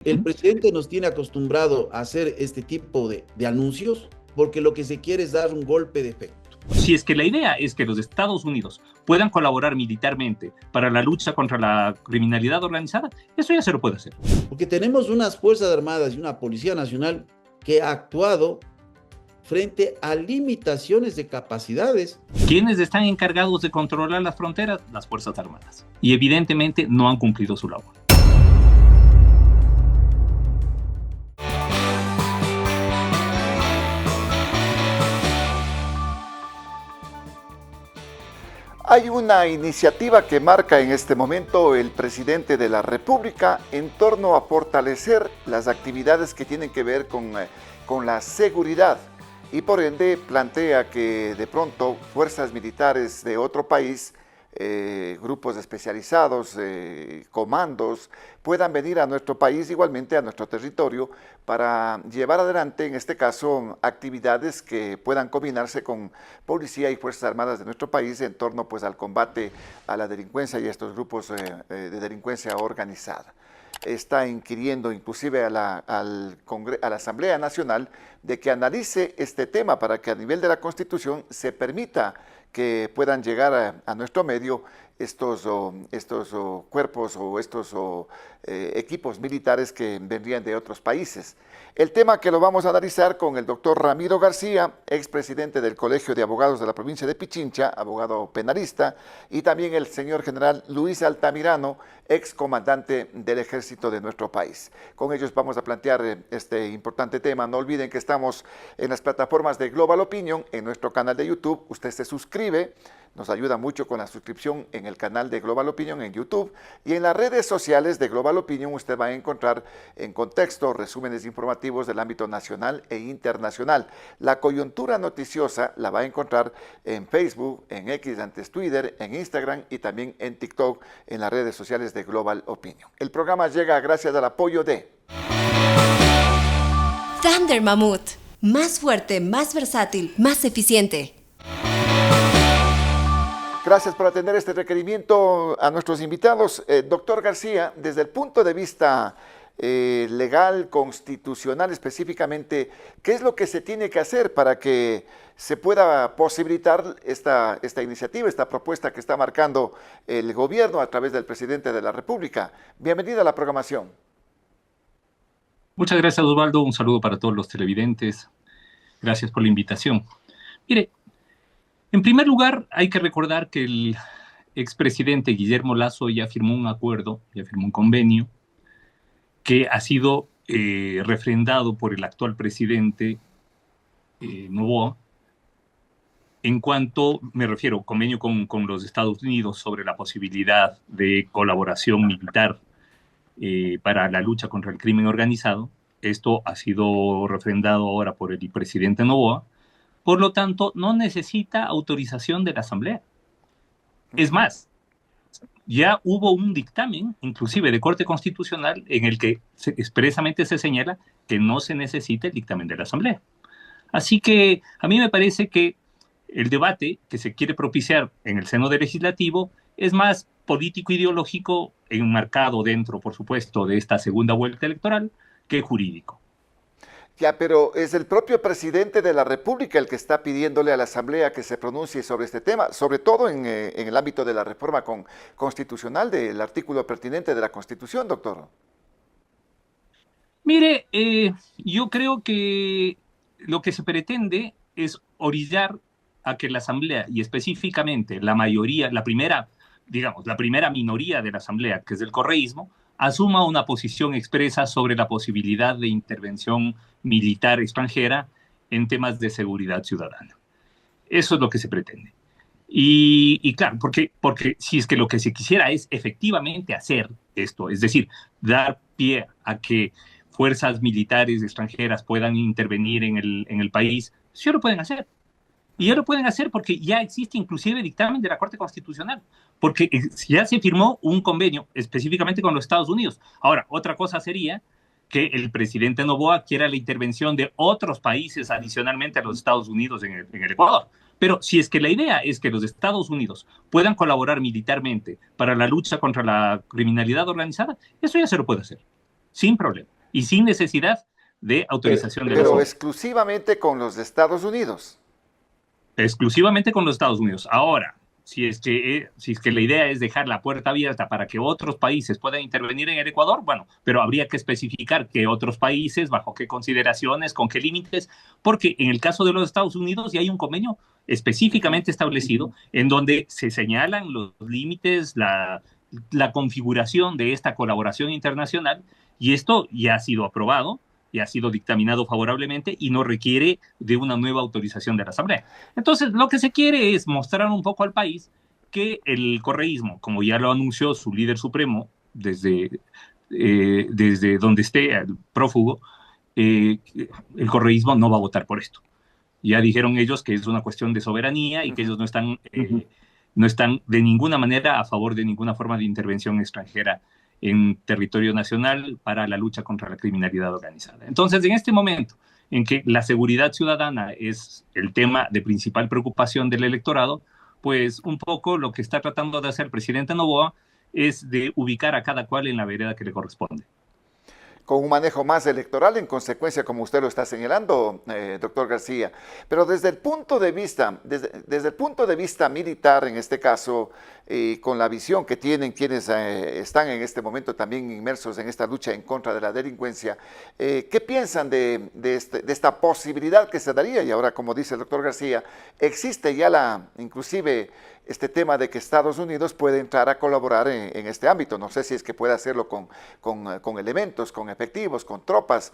El presidente nos tiene acostumbrado a hacer este tipo de anuncios porque lo que se quiere es dar un golpe de efecto. Si es que la idea es que los Estados Unidos puedan colaborar militarmente para la lucha contra la criminalidad organizada, eso ya se lo puede hacer. Porque tenemos unas Fuerzas Armadas y una Policía Nacional que ha actuado frente a limitaciones de capacidades. ¿Quiénes están encargados de controlar las fronteras? Las Fuerzas Armadas. Y evidentemente no han cumplido su labor. Hay una iniciativa que marca en este momento el presidente de la República en torno a fortalecer las actividades que tienen que ver con la seguridad y por ende plantea que de pronto fuerzas militares de otro país, grupos especializados, comandos, puedan venir a nuestro país, igualmente a nuestro territorio, para llevar adelante, en este caso, actividades que puedan combinarse con policía y fuerzas armadas de nuestro país en torno pues, al combate a la delincuencia y a estos grupos de delincuencia organizada. Está inquiriendo inclusive a la Asamblea Nacional de que analice este tema para que a nivel de la Constitución se permita que puedan llegar a nuestro medio estos cuerpos o estos equipos militares que vendrían de otros países. El tema que lo vamos a analizar con el doctor Ramiro García, expresidente del Colegio de Abogados de la provincia de Pichincha, abogado penalista, y también el señor general Luis Altamirano, excomandante del ejército de nuestro país. Con ellos vamos a plantear este importante tema. No olviden que estamos en las plataformas de Global Opinion, en nuestro canal de YouTube. Usted se suscribe, nos ayuda mucho con la suscripción en el canal de Global Opinion en YouTube, y en las redes sociales de Global Opinion usted va a encontrar en contexto resúmenes informativos del ámbito nacional e internacional. La coyuntura noticiosa la va a encontrar en Facebook, en X, antes Twitter, en Instagram y también en TikTok, en las redes sociales de Global Opinion. El programa llega gracias al apoyo de Thunder Mammoth, más fuerte, más versátil, más eficiente. Gracias por atender este requerimiento a nuestros invitados. Doctor García, desde el punto de vista legal, constitucional específicamente, ¿qué es lo que se tiene que hacer para que se pueda posibilitar esta iniciativa, esta propuesta que está marcando el gobierno a través del presidente de la República? Bienvenido a la programación. Muchas gracias, Osvaldo. Un saludo para todos los televidentes. Gracias por la invitación. Mire, en primer lugar, hay que recordar que el expresidente Guillermo Lasso ya firmó un acuerdo, ya firmó un convenio, que ha sido refrendado por el actual presidente Noboa, en cuanto, me refiero, convenio con los Estados Unidos sobre la posibilidad de colaboración militar para la lucha contra el crimen organizado. Esto ha sido refrendado ahora por el presidente Noboa. Por lo tanto, no necesita autorización de la Asamblea. Es más, ya hubo un dictamen, inclusive de Corte Constitucional, en el que expresamente se señala que no se necesita el dictamen de la Asamblea. Así que a mí me parece que el debate que se quiere propiciar en el seno del legislativo es más político-ideológico, enmarcado dentro, por supuesto, de esta segunda vuelta electoral, que jurídico. Ya, pero es el propio presidente de la República el que está pidiéndole a la Asamblea que se pronuncie sobre este tema, sobre todo en el ámbito de la reforma constitucional del artículo pertinente de la Constitución, doctor. Mire, yo creo que lo que se pretende es orillar a que la Asamblea, y específicamente la mayoría, la primera minoría de la Asamblea, que es el correísmo, asuma una posición expresa sobre la posibilidad de intervención militar extranjera en temas de seguridad ciudadana. Eso es lo que se pretende. Y claro, porque si es que lo que se quisiera es efectivamente hacer esto, es decir, dar pie a que fuerzas militares extranjeras puedan intervenir en el país, sí lo pueden hacer. Y ya lo pueden hacer porque ya existe inclusive dictamen de la Corte Constitucional, porque ya se firmó un convenio específicamente con los Estados Unidos. Ahora, otra cosa sería que el presidente Noboa quiera la intervención de otros países adicionalmente a los Estados Unidos en el Ecuador. Pero si es que la idea es que los Estados Unidos puedan colaborar militarmente para la lucha contra la criminalidad organizada, eso ya se lo puede hacer. sin problema y sin necesidad de autorización de Pero los exclusivamente con los de Estados Unidos. exclusivamente con los Estados Unidos. Ahora, si es que la idea es dejar la puerta abierta para que otros países puedan intervenir en el Ecuador, bueno, pero habría que especificar qué otros países, bajo qué consideraciones, con qué límites, porque en el caso de los Estados Unidos ya hay un convenio específicamente establecido en donde se señalan los límites, la configuración de esta colaboración internacional, y esto ya ha sido aprobado y ha sido dictaminado favorablemente y no requiere de una nueva autorización de la Asamblea. Entonces, lo que se quiere es mostrar un poco al país que el correísmo, como ya lo anunció su líder supremo desde donde esté el prófugo, el correísmo no va a votar por esto. Ya dijeron ellos que es una cuestión de soberanía y que ellos no están de ninguna manera a favor de ninguna forma de intervención extranjera en territorio nacional para la lucha contra la criminalidad organizada. Entonces, en este momento en que la seguridad ciudadana es el tema de principal preocupación del electorado, pues un poco lo que está tratando de hacer el presidente Noboa es de ubicar a cada cual en la vereda que le corresponde. Con un manejo más electoral, en consecuencia, como usted lo está señalando, doctor García. Pero desde el punto de vista, desde el punto de vista militar, en este caso, con la visión que tienen quienes están en este momento también inmersos en esta lucha en contra de la delincuencia, ¿qué piensan de esta posibilidad que se daría? Y ahora, como dice el doctor García, existe ya inclusive este tema de que Estados Unidos puede entrar a colaborar en este ámbito. No sé si es que puede hacerlo con elementos, con efectivos, con tropas.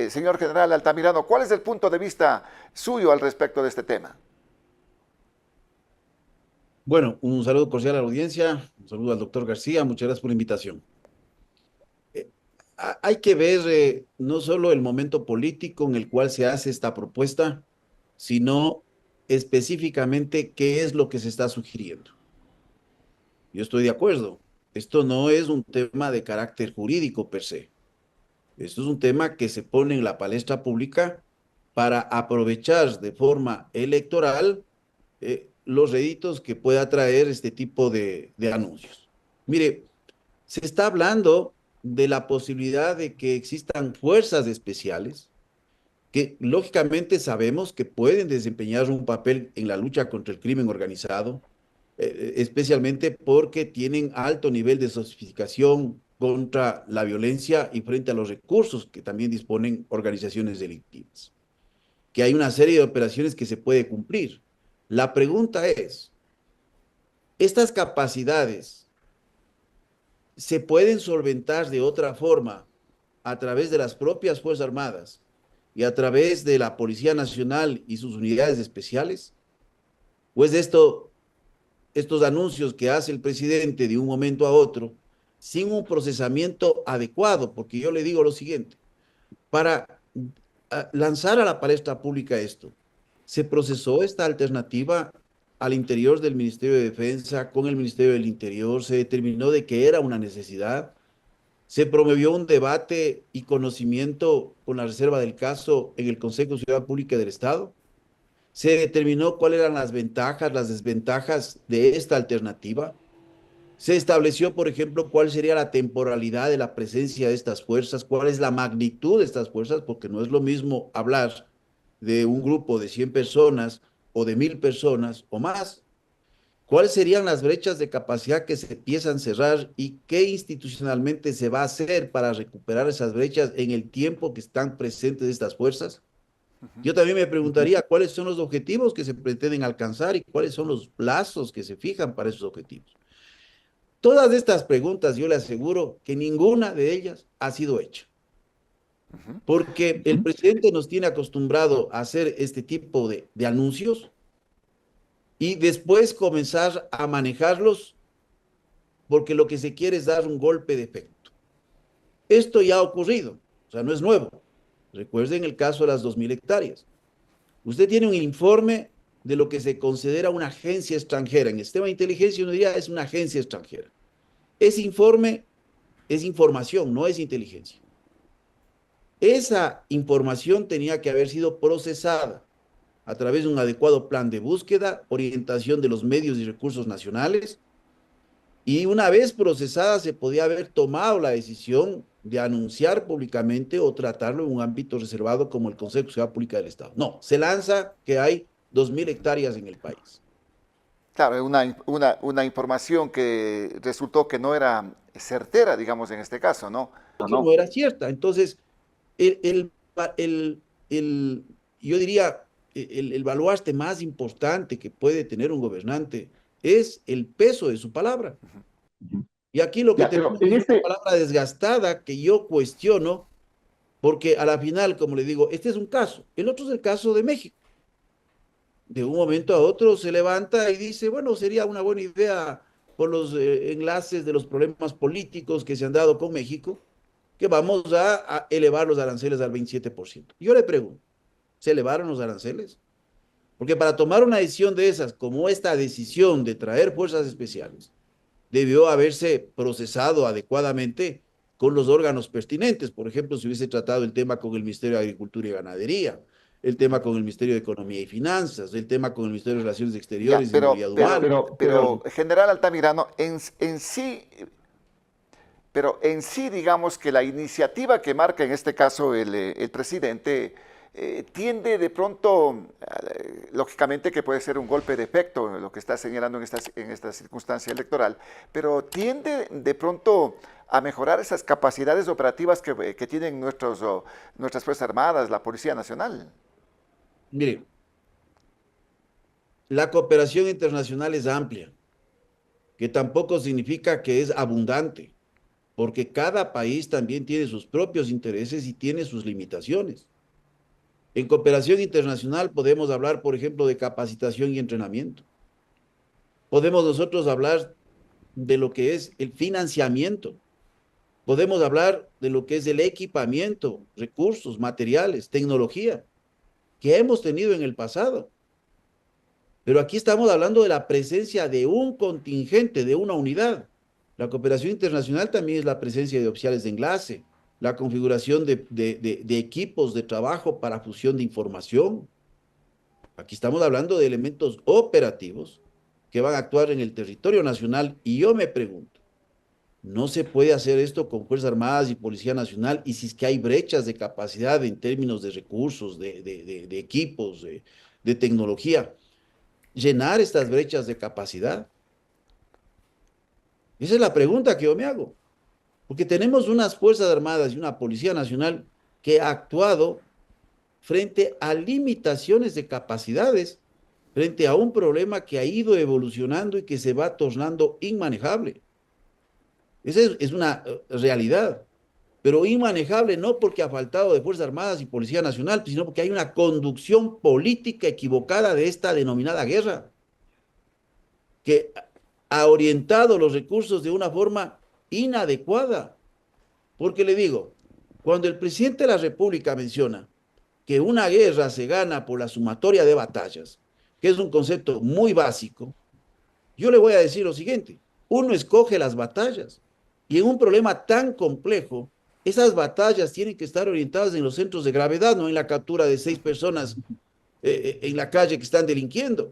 Señor General Altamirano, ¿cuál es el punto de vista suyo al respecto de este tema? Bueno, un saludo cordial a la audiencia, un saludo al doctor García, muchas gracias por la invitación. Hay que ver no solo el momento político en el cual se hace esta propuesta, sino específicamente qué es lo que se está sugiriendo. Yo estoy de acuerdo, esto no es un tema de carácter jurídico per se, esto es un tema que se pone en la palestra pública para aprovechar de forma electoral los réditos que pueda traer este tipo de anuncios. Mire, se está hablando de la posibilidad de que existan fuerzas especiales que lógicamente sabemos que pueden desempeñar un papel en la lucha contra el crimen organizado, especialmente porque tienen alto nivel de sofisticación contra la violencia y frente a los recursos que también disponen organizaciones delictivas. Que hay una serie de operaciones que se puede cumplir. La pregunta es, ¿estas capacidades se pueden solventar de otra forma a través de las propias Fuerzas Armadas y a través de la Policía Nacional y sus unidades especiales? Pues estos anuncios que hace el presidente de un momento a otro, sin un procesamiento adecuado, porque yo le digo lo siguiente, para lanzar a la palestra pública esto, se procesó esta alternativa al interior del Ministerio de Defensa, con el Ministerio del Interior, se determinó de que era una necesidad, se promovió un debate y conocimiento con la reserva del caso en el Consejo de Seguridad Pública del Estado, se determinó cuáles eran las ventajas, las desventajas de esta alternativa, se estableció, por ejemplo, cuál sería la temporalidad de la presencia de estas fuerzas, cuál es la magnitud de estas fuerzas, porque no es lo mismo hablar de un grupo de 100 personas o de 1000 personas o más. ¿Cuáles serían las brechas de capacidad que se empiezan a cerrar y qué institucionalmente se va a hacer para recuperar esas brechas en el tiempo que están presentes estas fuerzas? Yo también me preguntaría cuáles son los objetivos que se pretenden alcanzar y cuáles son los plazos que se fijan para esos objetivos. Todas estas preguntas, yo le aseguro que ninguna de ellas ha sido hecha, porque el presidente nos tiene acostumbrado a hacer este tipo de anuncios y después comenzar a manejarlos porque lo que se quiere es dar un golpe de efecto. Esto ya ha ocurrido, o sea, no es nuevo. Recuerden el caso de las 2000 hectáreas. Usted tiene un informe de lo que se considera una agencia extranjera. En el sistema de inteligencia uno diría es una agencia extranjera. Ese informe es información, no es inteligencia. Esa información tenía que haber sido procesada a través de un adecuado plan de búsqueda, orientación de los medios y recursos nacionales, y una vez procesada se podía haber tomado la decisión de anunciar públicamente o tratarlo en un ámbito reservado como el Consejo de Seguridad Pública del Estado. No, se lanza que hay 2.000 hectáreas en el país. Claro, una información que resultó que no era certera, digamos, en este caso, ¿no? Que no era cierta. Entonces, el, el, el, el, yo diría, el baluarte más importante que puede tener un gobernante es el peso de su palabra. Y aquí lo que Ya, pero tenemos en es una este, palabra desgastada que yo cuestiono, porque a la final, como le digo, este es un caso. El otro es el caso de México. De un momento a otro se levanta y dice, bueno, sería una buena idea por los enlaces de los problemas políticos que se han dado con México, que vamos a elevar los aranceles al 27%. Yo le pregunto, ¿se elevaron los aranceles? Porque para tomar una decisión de esas, como esta decisión de traer fuerzas especiales, debió haberse procesado adecuadamente con los órganos pertinentes. Por ejemplo, si hubiese tratado el tema con el Ministerio de Agricultura y Ganadería, el tema con el Ministerio de Economía y Finanzas, el tema con el Ministerio de Relaciones ya, Exteriores y Aduanas. pero General Altamirano, en sí, digamos que la iniciativa que marca en este caso el presidente tiende de pronto, lógicamente que puede ser un golpe de efecto, lo que está señalando en esta circunstancia electoral, pero tiende de pronto a mejorar esas capacidades operativas que tienen nuestras Fuerzas Armadas, la Policía Nacional. Mire, la cooperación internacional es amplia, que tampoco significa que es abundante, porque cada país también tiene sus propios intereses y tiene sus limitaciones. En cooperación internacional podemos hablar, por ejemplo, de capacitación y entrenamiento. Podemos nosotros hablar de lo que es el financiamiento. Podemos hablar de lo que es el equipamiento, recursos, materiales, tecnología que hemos tenido en el pasado. Pero aquí estamos hablando de la presencia de un contingente, de una unidad. La cooperación internacional también es la presencia de oficiales de enlace, la configuración de equipos de trabajo para fusión de información. Aquí estamos hablando de elementos operativos que van a actuar en el territorio nacional y yo me pregunto, ¿no se puede hacer esto con Fuerzas Armadas y Policía Nacional? Y si es que hay brechas de capacidad en términos de recursos, de equipos, de tecnología, llenar estas brechas de capacidad. Esa es la pregunta que yo me hago. Porque tenemos unas Fuerzas Armadas y una Policía Nacional que ha actuado frente a limitaciones de capacidades, frente a un problema que ha ido evolucionando y que se va tornando inmanejable. Esa es una realidad, pero inmanejable no porque ha faltado de Fuerzas Armadas y Policía Nacional, sino porque hay una conducción política equivocada de esta denominada guerra, que ha orientado los recursos de una forma inadecuada. Porque le digo, cuando el presidente de la República menciona que una guerra se gana por la sumatoria de batallas, que es un concepto muy básico, yo le voy a decir lo siguiente, uno escoge las batallas y en un problema tan complejo, esas batallas tienen que estar orientadas en los centros de gravedad, no en la captura de 6 personas en la calle que están delinquiendo,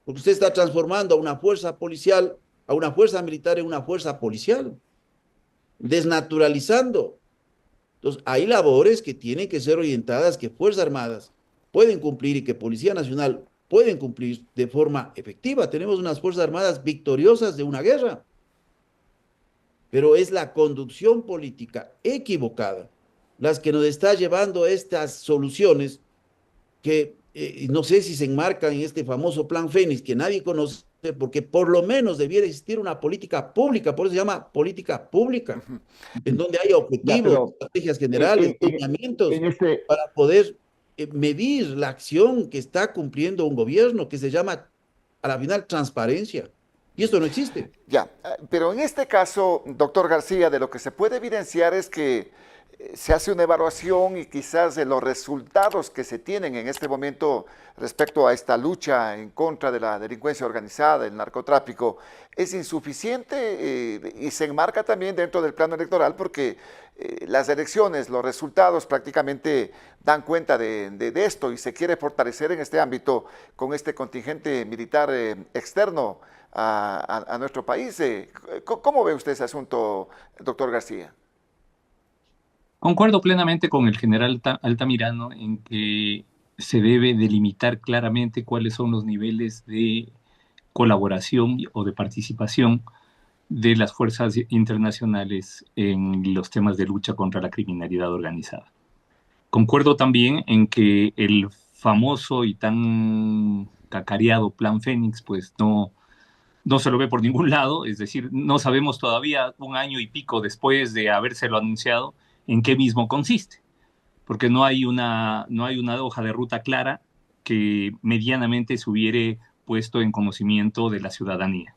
porque usted está transformando a una fuerza policial, a una fuerza militar en una fuerza policial, desnaturalizando. Entonces, hay labores que tienen que ser orientadas, que Fuerzas Armadas pueden cumplir y que Policía Nacional pueden cumplir de forma efectiva. Tenemos unas Fuerzas Armadas victoriosas de una guerra, pero es la conducción política equivocada las que nos está llevando a estas soluciones que no sé si se enmarcan en este famoso plan Fénix que nadie conoce, porque por lo menos debiera existir una política pública, por eso se llama política pública, en donde haya Ya, objetivos, pero estrategias generales, lineamientos en este, para poder medir la acción que está cumpliendo un gobierno, que se llama a la final transparencia. Y esto no existe. Ya, pero en este caso, doctor García, de lo que se puede evidenciar es que se hace una evaluación y quizás de los resultados que se tienen en este momento respecto a esta lucha en contra de la delincuencia organizada, el narcotráfico, es insuficiente y se enmarca también dentro del plano electoral porque las elecciones, los resultados prácticamente dan cuenta de esto y se quiere fortalecer en este ámbito con este contingente militar externo a nuestro país. ¿Cómo ve usted ese asunto, doctor García? Concuerdo plenamente con el general Altamirano en que se debe delimitar claramente cuáles son los niveles de colaboración o de participación de las fuerzas internacionales en los temas de lucha contra la criminalidad organizada. Concuerdo también en que el famoso y tan cacareado Plan Fénix, pues no se lo ve por ningún lado, es decir, no sabemos todavía, un año y pico después de habérselo anunciado, en qué mismo consiste, porque no hay una hoja de ruta clara que medianamente se hubiere puesto en conocimiento de la ciudadanía.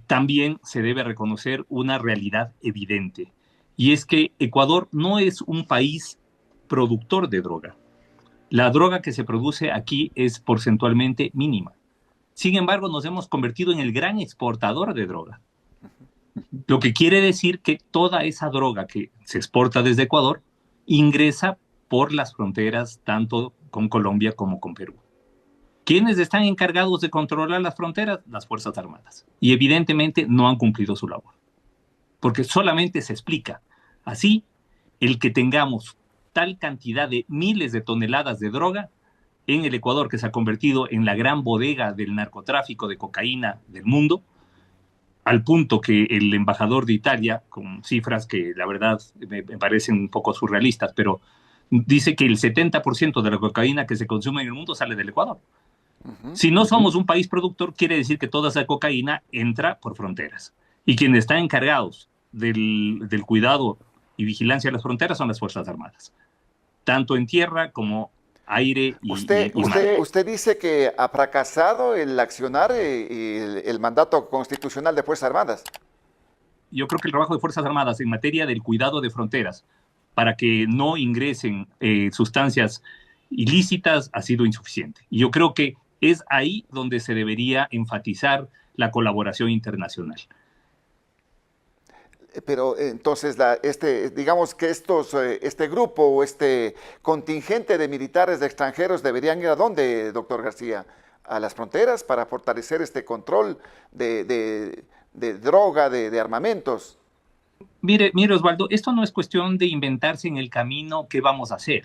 También se debe reconocer una realidad evidente, y es que Ecuador no es un país productor de droga. La droga que se produce aquí es porcentualmente mínima. Sin embargo, nos hemos convertido en el gran exportador de droga. Lo que quiere decir que toda esa droga que se exporta desde Ecuador ingresa por las fronteras tanto con Colombia como con Perú. ¿Quiénes están encargados de controlar las fronteras? Las Fuerzas Armadas. Y evidentemente no han cumplido su labor. Porque solamente se explica así el que tengamos tal cantidad de miles de toneladas de droga en el Ecuador, que se ha convertido en la gran bodega del narcotráfico de cocaína del mundo, al punto que el embajador de Italia, con cifras que la verdad me parecen un poco surrealistas, pero dice que el 70% de la cocaína que se consume en el mundo sale del Ecuador. Si no somos un país productor, quiere decir que toda esa cocaína entra por fronteras. Y quienes están encargados del cuidado y vigilancia de las fronteras son las Fuerzas Armadas, tanto en tierra como aire y mar. Usted dice que ha fracasado el accionar el mandato constitucional de Fuerzas Armadas. Yo creo que el trabajo de Fuerzas Armadas en materia del cuidado de fronteras para que no ingresen sustancias ilícitas ha sido insuficiente. Y yo creo que es ahí donde se debería enfatizar la colaboración internacional. Pero entonces, digamos que este grupo o este contingente de militares de extranjeros deberían ir ¿a dónde, doctor García? ¿A las fronteras para fortalecer este control de droga, de armamentos? Mire, Osvaldo, esto no es cuestión de inventarse en el camino qué vamos a hacer.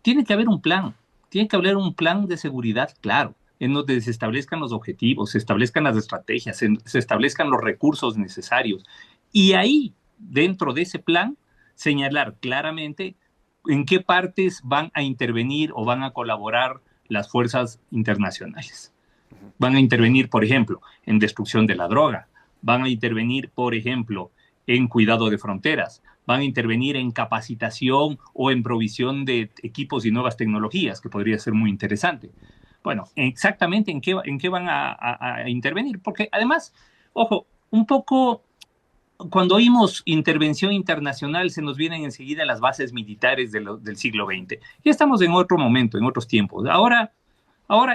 Tiene que haber un plan de seguridad claro, en donde se establezcan los objetivos, se establezcan las estrategias, se establezcan los recursos necesarios. Y ahí, dentro de ese plan, señalar claramente en qué partes van a intervenir o van a colaborar las fuerzas internacionales. Van a intervenir, por ejemplo, en destrucción de la droga, van a intervenir, por ejemplo, en cuidado de fronteras, van a intervenir en capacitación o en provisión de equipos y nuevas tecnologías, que podría ser muy interesante. Bueno, exactamente en qué van a intervenir, porque además, ojo, un poco cuando oímos intervención internacional se nos vienen enseguida las bases militares del siglo XX. Ya estamos en otro momento, en otros tiempos. Ahora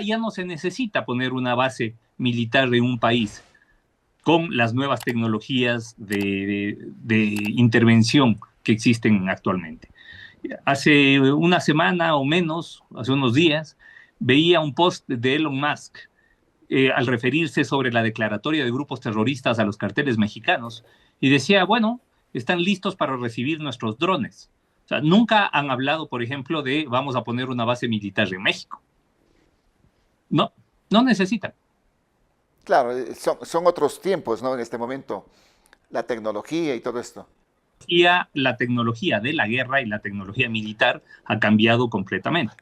ya no se necesita poner una base militar en un país con las nuevas tecnologías de intervención que existen actualmente. Hace una semana o menos, hace unos días, veía un post de Elon Musk al referirse sobre la declaratoria de grupos terroristas a los carteles mexicanos y decía, bueno, están listos para recibir nuestros drones. O sea, nunca han hablado, por ejemplo, de vamos a poner una base militar en México. No necesitan. Claro, son otros tiempos, ¿no? En este momento, la tecnología y todo esto. La tecnología de la guerra y la tecnología militar ha cambiado completamente.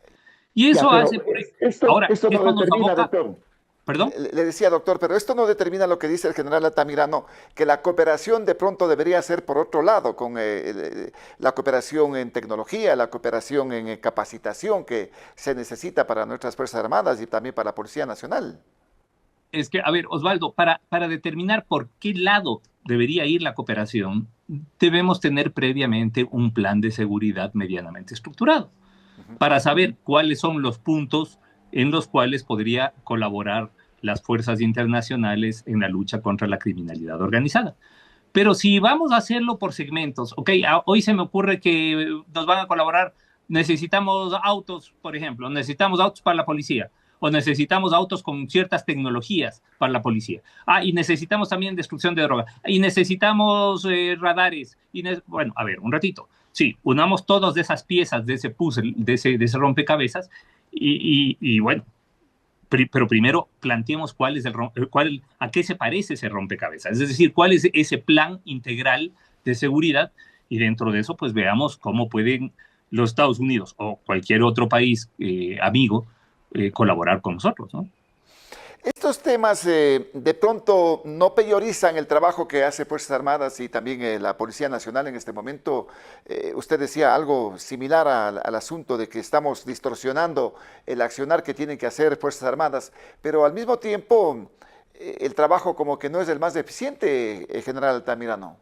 Y eso ya, hace... Esto no determina, doctor. ¿Perdón? Le decía, doctor, pero esto no determina lo que dice el general Altamirano, que la cooperación de pronto debería ser por otro lado, con la cooperación en tecnología, la cooperación en capacitación que se necesita para nuestras Fuerzas Armadas y también para la Policía Nacional. Es que, a ver, Osvaldo, para determinar por qué lado debería ir la cooperación, debemos tener previamente un plan de seguridad medianamente estructurado, para saber cuáles son los puntos en los cuales podría colaborar las fuerzas internacionales en la lucha contra la criminalidad organizada. Pero si vamos a hacerlo por segmentos, ok, hoy se me ocurre que nos van a colaborar, necesitamos autos, por ejemplo, necesitamos autos para la policía, o necesitamos autos con ciertas tecnologías para la policía. Y necesitamos también destrucción de droga, y necesitamos radares. Bueno, a ver, un ratito. Sí, unamos todas esas piezas de ese puzzle, de ese rompecabezas, y bueno, pero primero planteemos a qué se parece ese rompecabezas, es decir, cuál es ese plan integral de seguridad, y dentro de eso, pues veamos cómo pueden los Estados Unidos o cualquier otro país amigo colaborar con nosotros, ¿no? Estos temas de pronto no peyorizan el trabajo que hace Fuerzas Armadas y también la Policía Nacional en este momento. Usted decía algo similar al asunto de que estamos distorsionando el accionar que tienen que hacer Fuerzas Armadas, pero al mismo tiempo el trabajo como que no es el más eficiente, General Altamirano.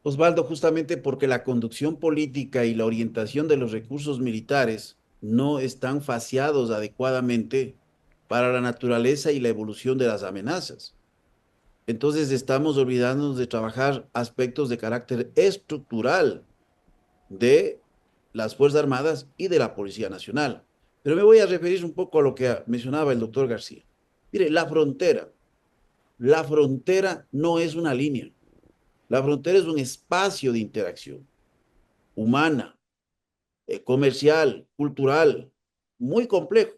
Osvaldo, justamente porque la conducción política y la orientación de los recursos militares no están faseados adecuadamente para la naturaleza y la evolución de las amenazas. Entonces estamos olvidándonos de trabajar aspectos de carácter estructural de las Fuerzas Armadas y de la Policía Nacional. Pero me voy a referir un poco a lo que mencionaba el doctor García. Mire, la frontera no es una línea. La frontera es un espacio de interacción humana, comercial, cultural, muy complejo,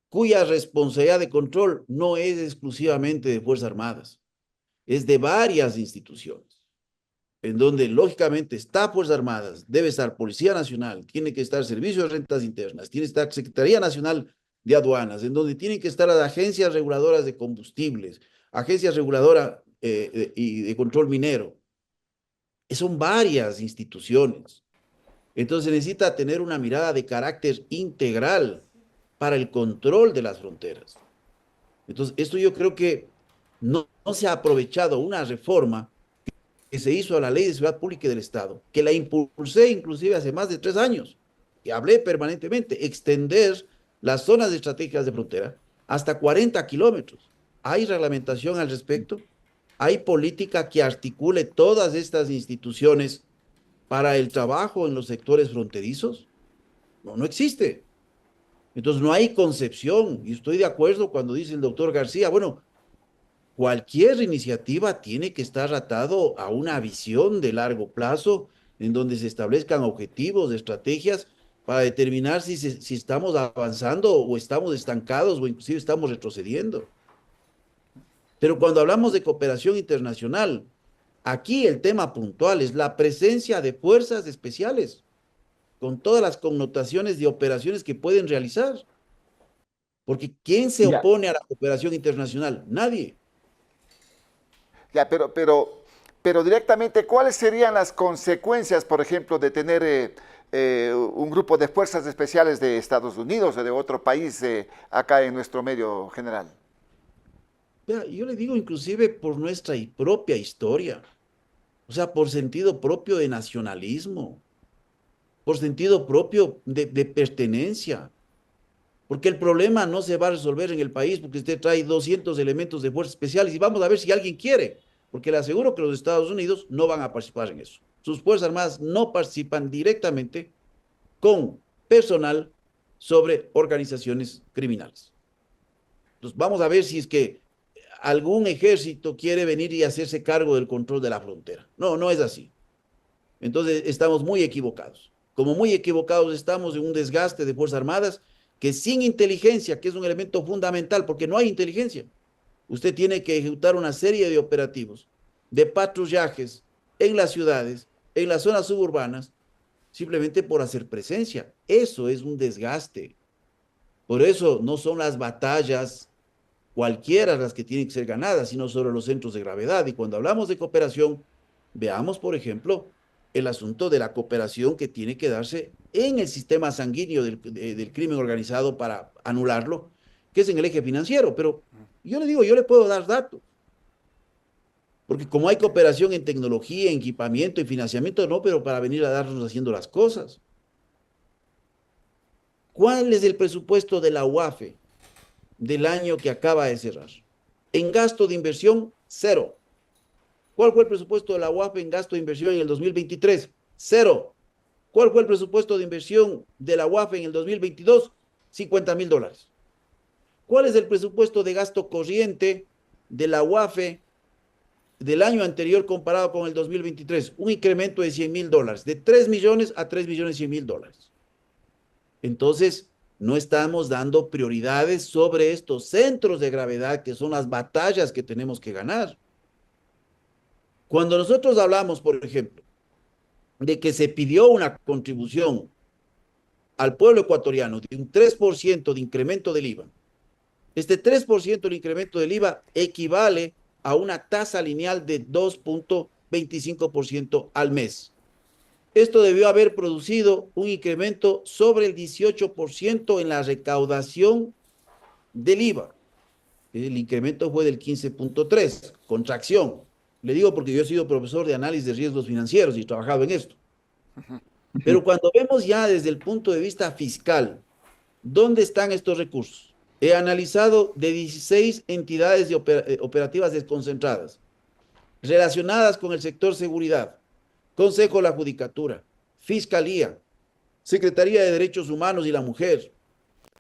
cuya responsabilidad de control no es exclusivamente de Fuerzas Armadas, es de varias instituciones, en donde lógicamente está Fuerzas Armadas, debe estar Policía Nacional, tiene que estar Servicio de Rentas Internas, tiene que estar Secretaría Nacional de Aduanas, en donde tienen que estar las agencias reguladoras de combustibles, agencias reguladoras y de control minero. Son varias instituciones. Entonces se necesita tener una mirada de carácter integral para el control de las fronteras. Entonces, esto yo creo que no se ha aprovechado una reforma que se hizo a la Ley de Seguridad Pública del Estado, que la impulsé inclusive hace más de 3 años, que hablé permanentemente, extender las zonas estratégicas de frontera hasta 40 kilómetros. ¿Hay reglamentación al respecto? ¿Hay política que articule todas estas instituciones para el trabajo en los sectores fronterizos? No, no existe. Entonces no hay concepción, y estoy de acuerdo cuando dice el doctor García, bueno, cualquier iniciativa tiene que estar atado a una visión de largo plazo en donde se establezcan objetivos, estrategias para determinar si estamos avanzando o estamos estancados o inclusive estamos retrocediendo. Pero cuando hablamos de cooperación internacional, aquí el tema puntual es la presencia de fuerzas especiales con todas las connotaciones de operaciones que pueden realizar. Porque ¿quién se Ya, opone a la cooperación internacional? Nadie. ya, pero directamente, ¿cuáles serían las consecuencias, por ejemplo, de tener un grupo de fuerzas especiales de Estados Unidos o de otro país acá en nuestro medio general? Vea, yo le digo inclusive por nuestra propia historia, o sea, por sentido propio de nacionalismo, por sentido propio de pertenencia, porque el problema no se va a resolver en el país porque usted trae 200 elementos de fuerzas especiales y vamos a ver si alguien quiere, porque le aseguro que los Estados Unidos no van a participar en eso. Sus Fuerzas Armadas no participan directamente con personal sobre organizaciones criminales. Entonces, vamos a ver si es que algún ejército quiere venir y hacerse cargo del control de la frontera. No, no es así. Entonces, estamos muy equivocados. Como muy equivocados estamos en un desgaste de Fuerzas Armadas que sin inteligencia, que es un elemento fundamental, porque no hay inteligencia, usted tiene que ejecutar una serie de operativos, de patrullajes en las ciudades, en las zonas suburbanas, simplemente por hacer presencia. Eso es un desgaste. Por eso no son las batallas cualquiera las que tienen que ser ganadas, sino sobre los centros de gravedad. Y cuando hablamos de cooperación, veamos, por ejemplo, el asunto de la cooperación que tiene que darse en el sistema sanguíneo del crimen organizado para anularlo, que es en el eje financiero. Pero yo le digo, yo le puedo dar datos, porque como hay cooperación en tecnología, en equipamiento y financiamiento, no, pero para venir a darnos haciendo las cosas. ¿Cuál es el presupuesto de la UAFE del año que acaba de cerrar? En gasto de inversión, cero. ¿Cuál fue el presupuesto de la UAFE en gasto de inversión en el 2023? Cero. ¿Cuál fue el presupuesto de inversión de la UAFE en el 2022? $50,000. ¿Cuál es el presupuesto de gasto corriente de la UAFE del año anterior comparado con el 2023, un incremento de $100.000, de 3 millones a 3.100.000. Entonces, no estamos dando prioridades sobre estos centros de gravedad que son las batallas que tenemos que ganar. Cuando nosotros hablamos, por ejemplo, de que se pidió una contribución al pueblo ecuatoriano de un 3% de incremento del IVA, este 3% del incremento del IVA equivale a una tasa lineal de 2.25% al mes. Esto debió haber producido un incremento sobre el 18% en la recaudación del IVA. El incremento fue del 15.3%, contracción. Le digo porque yo he sido profesor de análisis de riesgos financieros y he trabajado en esto. Pero cuando vemos ya desde el punto de vista fiscal, ¿dónde están estos recursos? He analizado de 16 entidades operativas desconcentradas relacionadas con el sector seguridad, Consejo de la Judicatura, Fiscalía, Secretaría de Derechos Humanos y la Mujer,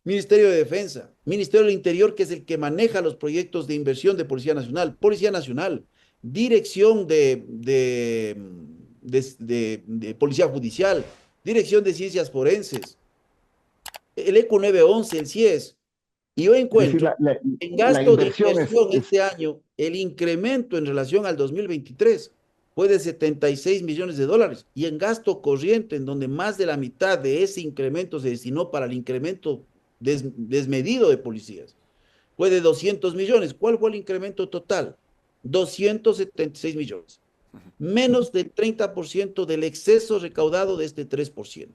Ministerio de Defensa, Ministerio del Interior, que es el que maneja los proyectos de inversión de Policía Nacional, Dirección de Policía Judicial, Dirección de Ciencias Forenses, el ECO 911, el CIES. Y yo encuentro en gasto de inversión este año, el incremento en relación al 2023 fue de $76 millones, y en gasto corriente, en donde más de la mitad de ese incremento se destinó para el incremento desmedido de policías, fue de 200 millones. ¿Cuál fue el incremento total? 276 millones. Menos del 30% del exceso recaudado de este 3%. O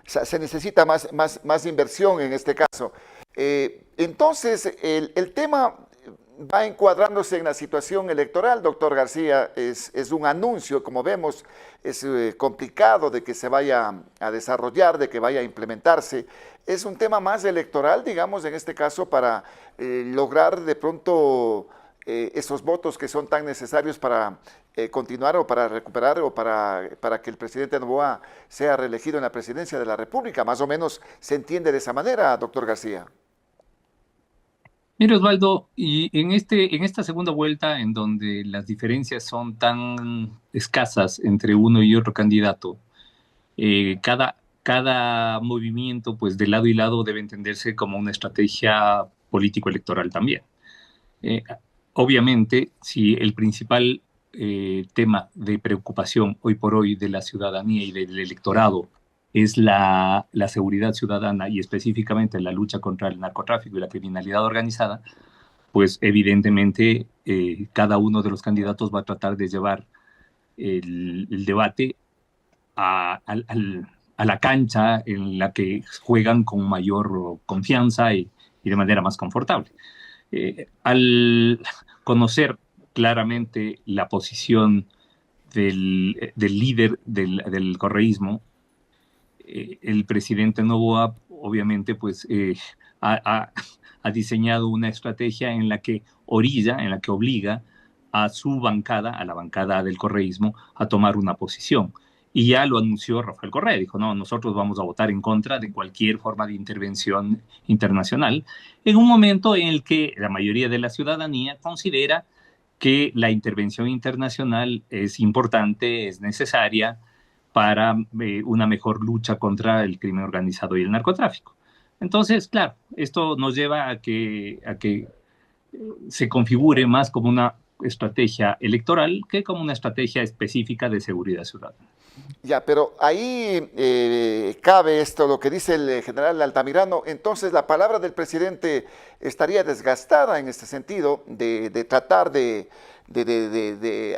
sea, se necesita más inversión en este caso. Entonces, el tema va encuadrándose en la situación electoral, doctor García. Es un anuncio, como vemos, es complicado de que se vaya a desarrollar, de que vaya a implementarse. Es un tema más electoral, digamos, en este caso, para lograr de pronto esos votos que son tan necesarios para continuar o para recuperar o para que el presidente Noboa sea reelegido en la presidencia de la República. Más o menos se entiende de esa manera, doctor García. Mire, Osvaldo, y en esta segunda vuelta, en donde las diferencias son tan escasas entre uno y otro candidato, cada movimiento, pues de lado y lado, debe entenderse como una estrategia político-electoral también. Obviamente, si el principal tema de preocupación hoy por hoy de la ciudadanía y del electorado es la seguridad ciudadana y específicamente la lucha contra el narcotráfico y la criminalidad organizada, pues evidentemente cada uno de los candidatos va a tratar de llevar el debate a la cancha en la que juegan con mayor confianza y de manera más confortable. Al conocer claramente la posición del líder del correísmo, el presidente Noboa obviamente pues ha diseñado una estrategia en la que obliga a su bancada, a la bancada del correísmo, a tomar una posición. Y ya lo anunció Rafael Correa, dijo, no, nosotros vamos a votar en contra de cualquier forma de intervención internacional, en un momento en el que la mayoría de la ciudadanía considera que la intervención internacional es importante, es necesaria para una mejor lucha contra el crimen organizado y el narcotráfico. Entonces, claro, esto nos lleva a que se configure más como una estrategia electoral que como una estrategia específica de seguridad ciudadana. Ya, pero ahí cabe esto, lo que dice el general Altamirano. Entonces, la palabra del presidente estaría desgastada en este sentido de tratar de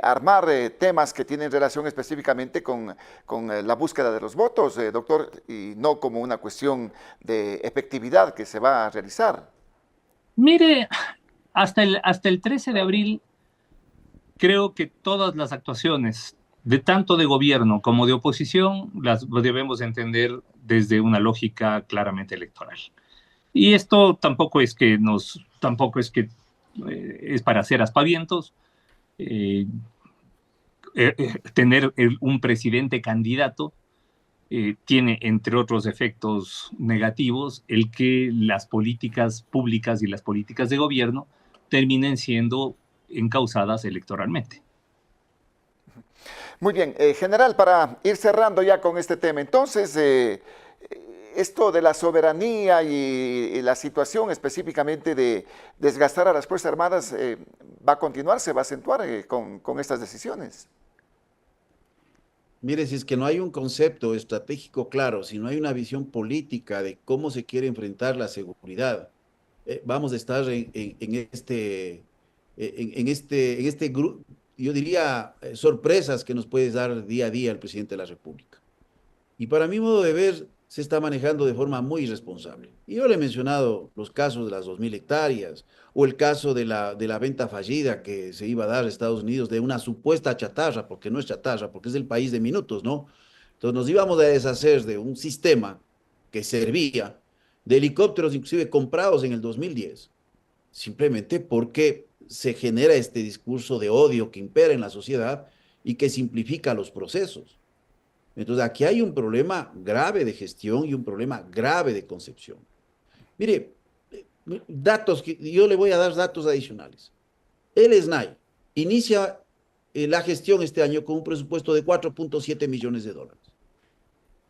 armar temas que tienen relación específicamente con la búsqueda de los votos, doctor, y no como una cuestión de efectividad que se va a realizar. Mire, hasta el 13 de abril, creo que todas las actuaciones, de tanto de gobierno como de oposición, las debemos entender desde una lógica claramente electoral. Y esto tampoco es para hacer aspavientos. Tener un presidente candidato tiene, entre otros efectos negativos, el que las políticas públicas y las políticas de gobierno terminen siendo encausadas electoralmente. Muy bien, general, para ir cerrando ya con este tema, entonces, esto de la soberanía y la situación específicamente de desgastar a las Fuerzas Armadas va a continuar, se va a acentuar con estas decisiones. Mire, si es que no hay un concepto estratégico claro, si no hay una visión política de cómo se quiere enfrentar la seguridad, vamos a estar en este grupo, yo diría, sorpresas que nos puede dar día a día el presidente de la República. Y para mi modo de ver, se está manejando de forma muy irresponsable. Y yo le he mencionado los casos de las 2.000 hectáreas o el caso de la venta fallida que se iba a dar a Estados Unidos de una supuesta chatarra, porque no es chatarra, porque es el país de minutos, ¿no? Entonces nos íbamos a deshacer de un sistema que servía de helicópteros inclusive comprados en el 2010, simplemente porque se genera este discurso de odio que impera en la sociedad y que simplifica los procesos. Entonces, aquí hay un problema grave de gestión y un problema grave de concepción. Mire, yo le voy a dar datos adicionales. El SNAI inicia la gestión este año con un presupuesto de 4.7 millones de dólares.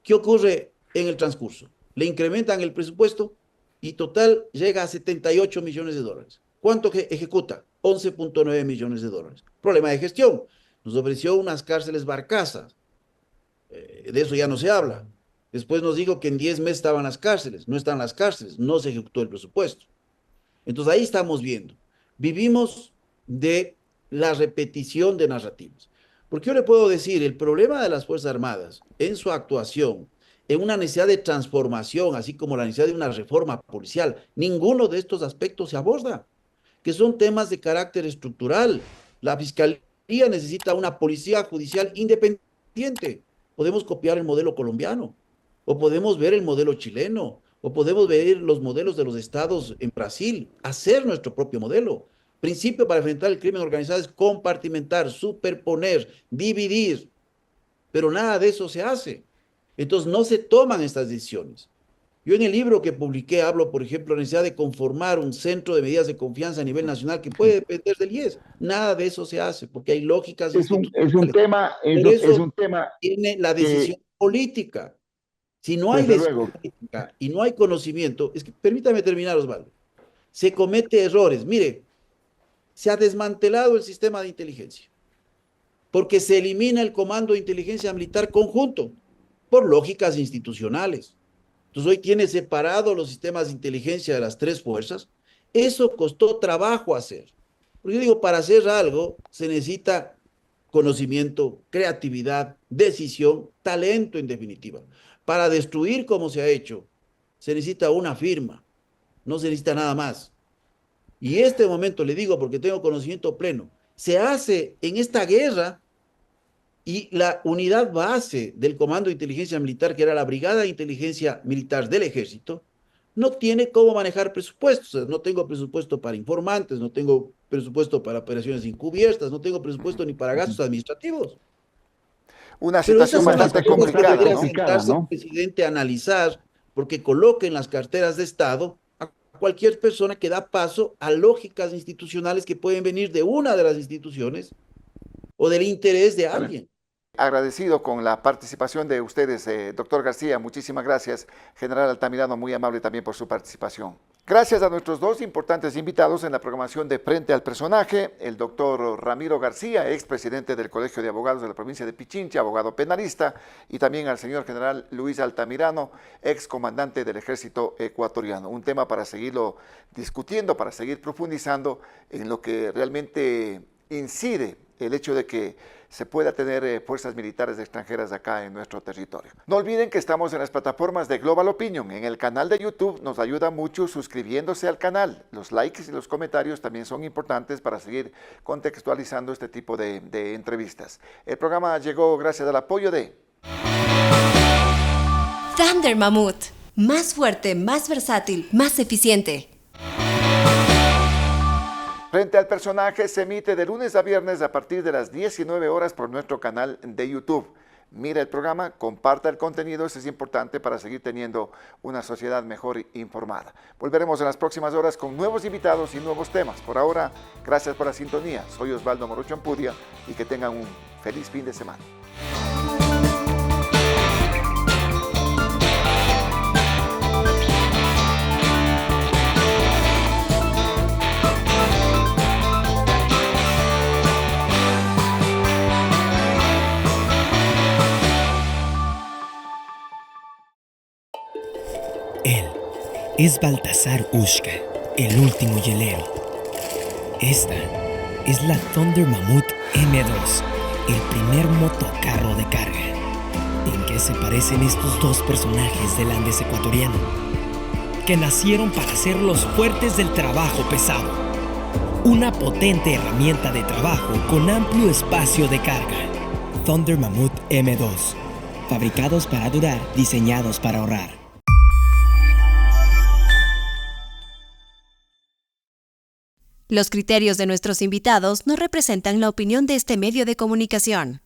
¿Qué ocurre en el transcurso? Le incrementan el presupuesto y total llega a 78 millones de dólares. ¿Cuánto ejecuta? 11.9 millones de dólares. Problema de gestión. Nos ofreció unas cárceles barcazas. De eso ya no se habla. Después nos dijo que en 10 meses estaban las cárceles. No están las cárceles, no se ejecutó el presupuesto. Entonces ahí estamos viendo. Vivimos de la repetición de narrativas. Porque yo le puedo decir, el problema de las Fuerzas Armadas en su actuación, en una necesidad de transformación, así como la necesidad de una reforma policial, ninguno de estos aspectos se aborda, que son temas de carácter estructural. La Fiscalía necesita una policía judicial independiente. Podemos copiar el modelo colombiano, o podemos ver el modelo chileno, o podemos ver los modelos de los estados en Brasil, hacer nuestro propio modelo. Principio para enfrentar el crimen organizado es compartimentar, superponer, dividir, pero nada de eso se hace. Entonces no se toman estas decisiones. Yo en el libro que publiqué hablo, por ejemplo, de la necesidad de conformar un centro de medidas de confianza a nivel nacional que puede depender del IES. Nada de eso se hace porque hay lógicas institucionales. Es un tema tiene la decisión política. Si no hay decisión política y no hay conocimiento, es que permítame terminar, Osvaldo, se comete errores. Mire, se ha desmantelado el sistema de inteligencia porque se elimina el Comando de Inteligencia Militar Conjunto por lógicas institucionales. Entonces hoy tiene separados los sistemas de inteligencia de las tres fuerzas. Eso costó trabajo hacer. Porque yo digo, para hacer algo se necesita conocimiento, creatividad, decisión, talento en definitiva. Para destruir como se ha hecho, se necesita una firma, no se necesita nada más. Y este momento, le digo porque tengo conocimiento pleno, se hace en esta guerra y la unidad base del Comando de Inteligencia Militar, que era la Brigada de Inteligencia Militar del Ejército, no tiene cómo manejar presupuestos. O sea, no tengo presupuesto para informantes, no tengo presupuesto para operaciones encubiertas, no tengo presupuesto ni para gastos administrativos. Una situación bastante complicada, ¿no? Sentarse el presidente a analizar, porque coloca en las carteras de Estado a cualquier persona que da paso a lógicas institucionales que pueden venir de una de las instituciones o del interés de alguien. Agradecido con la participación de ustedes, doctor García, muchísimas gracias. General Altamirano, muy amable también por su participación. Gracias a nuestros dos importantes invitados en la programación de Frente al Personaje, el doctor Ramiro García, expresidente del Colegio de Abogados de la provincia de Pichincha, abogado penalista, y también al señor general Luis Altamirano, excomandante del Ejército Ecuatoriano. Un tema para seguirlo discutiendo, para seguir profundizando en lo que realmente incide el hecho de que se pueda tener fuerzas militares extranjeras acá en nuestro territorio. No olviden que estamos en las plataformas de Global Opinion, en el canal de YouTube. Nos ayuda mucho suscribiéndose al canal. Los likes y los comentarios también son importantes para seguir contextualizando este tipo de entrevistas. El programa llegó gracias al apoyo de Thunder Mammoth, más fuerte, más versátil, más eficiente. Frente al Personaje se emite de lunes a viernes a partir de las 19 horas por nuestro canal de YouTube. mira el programa, comparta el contenido, eso es importante para seguir teniendo una sociedad mejor informada. Volveremos en las próximas horas con nuevos invitados y nuevos temas. Por ahora, gracias por la sintonía. Soy Osvaldo Morocho Ampudia y que tengan un feliz fin de semana. Él es Baltasar Ushka, el último hielero. Esta es la Thunder Mammoth M2, el primer motocarro de carga. ¿En qué se parecen estos dos personajes del Andes ecuatoriano? Que nacieron para ser los fuertes del trabajo pesado. Una potente herramienta de trabajo con amplio espacio de carga. Thunder Mammoth M2. Fabricados para durar, diseñados para ahorrar. Los criterios de nuestros invitados no representan la opinión de este medio de comunicación.